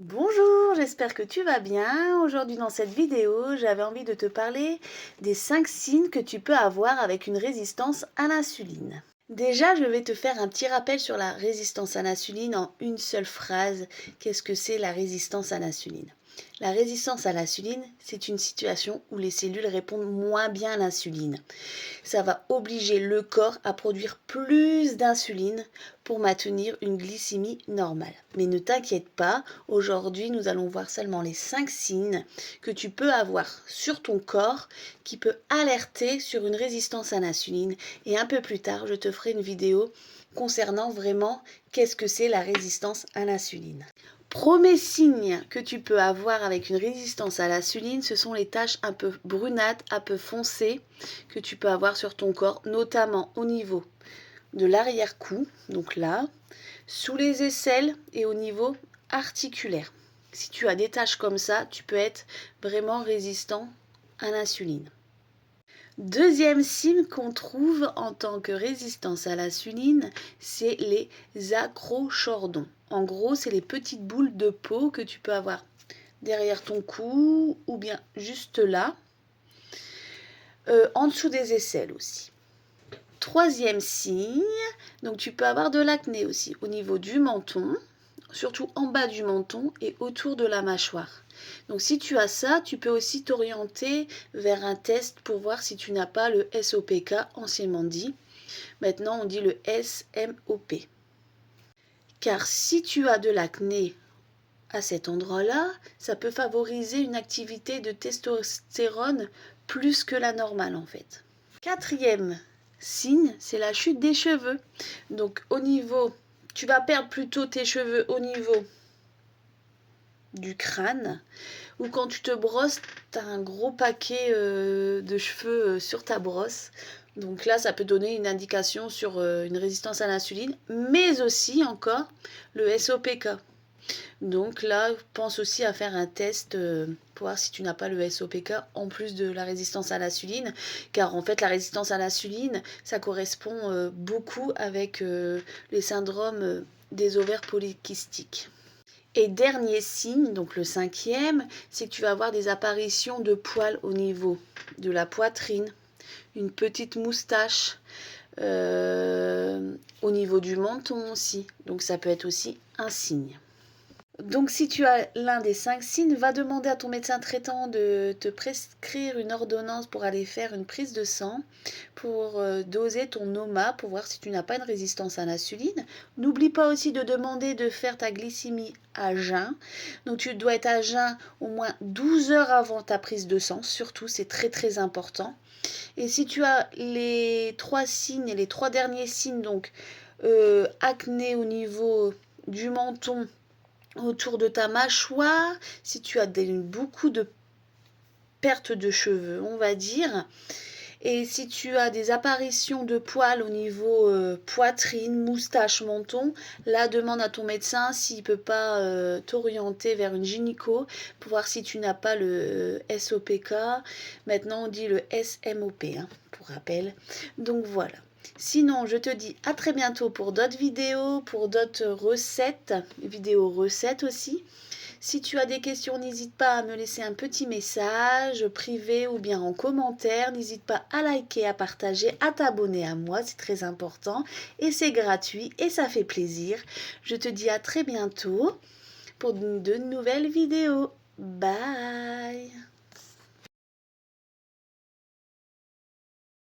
Bonjour, j'espère que tu vas bien. Aujourd'hui dans cette vidéo, j'avais envie de te parler des 5 signes que tu peux avoir avec une résistance à l'insuline. Déjà, je vais te faire un petit rappel sur la résistance à l'insuline en une seule phrase. Qu'est-ce que c'est la résistance à l'insuline? La résistance à l'insuline, c'est une situation où les cellules répondent moins bien à l'insuline. Ça va obliger le corps à produire plus d'insuline pour maintenir une glycémie normale. Mais ne t'inquiète pas, aujourd'hui nous allons voir seulement les 5 signes que tu peux avoir sur ton corps qui peut alerter sur une résistance à l'insuline. Et un peu plus tard, je te ferai une vidéo concernant vraiment qu'est-ce que c'est la résistance à l'insuline. Premier signe que tu peux avoir avec une résistance à l'insuline, ce sont les taches un peu brunâtres, un peu foncées que tu peux avoir sur ton corps, notamment au niveau de l'arrière-cou, donc là, sous les aisselles et au niveau articulaire. Si tu as des taches comme ça, tu peux être vraiment résistant à l'insuline. Deuxième signe qu'on trouve en tant que résistance à l'insuline, c'est les acrochordons. En gros, c'est les petites boules de peau que tu peux avoir derrière ton cou ou bien juste là, en dessous des aisselles aussi. Troisième signe, donc tu peux avoir de l'acné aussi au niveau du menton, surtout en bas du menton et autour de la mâchoire. Donc si tu as ça, tu peux aussi t'orienter vers un test pour voir si tu n'as pas le SOPK, anciennement dit. Maintenant, on dit le SMOP. Car si tu as de l'acné à cet endroit-là, ça peut favoriser une activité de testostérone plus que la normale en fait. Quatrième signe, c'est la chute des cheveux. Donc au niveau, tu vas perdre plutôt tes cheveux au niveau du crâne, ou quand tu te brosses, tu as un gros paquet de cheveux sur ta brosse. Donc là, ça peut donner une indication sur une résistance à l'insuline, mais aussi encore le SOPK. Donc là, pense aussi à faire un test pour voir si tu n'as pas le SOPK en plus de la résistance à l'insuline. Car en fait, la résistance à l'insuline, ça correspond beaucoup avec les syndromes des ovaires polykystiques. Et dernier signe, donc le cinquième, c'est que tu vas avoir des apparitions de poils au niveau de la poitrine, une petite moustache, au niveau du menton aussi. Donc ça peut être aussi un signe. Donc si tu as l'un des 5 signes, va demander à ton médecin traitant de te prescrire une ordonnance pour aller faire une prise de sang, pour doser ton NOMA, pour voir si tu n'as pas une résistance à l'insuline. N'oublie pas aussi de demander de faire ta glycémie à jeun. Donc tu dois être à jeun au moins 12 heures avant ta prise de sang, surtout c'est très très important. Et si tu as les 3 signes, les 3 derniers signes, donc acné au niveau du menton, autour de ta mâchoire, si tu as beaucoup de perte de cheveux, on va dire, et si tu as des apparitions de poils au niveau poitrine, moustache, menton, là demande à ton médecin s'il ne peut pas t'orienter vers une gynéco pour voir si tu n'as pas le SOPK. Maintenant on dit le SMOP, hein, pour rappel. Donc voilà. Sinon, je te dis à très bientôt pour d'autres vidéos, pour d'autres recettes, vidéos recettes aussi. Si tu as des questions, n'hésite pas à me laisser un petit message privé ou bien en commentaire. N'hésite pas à liker, à partager, à t'abonner à moi, c'est très important. Et c'est gratuit et ça fait plaisir. Je te dis à très bientôt pour de nouvelles vidéos. Bye!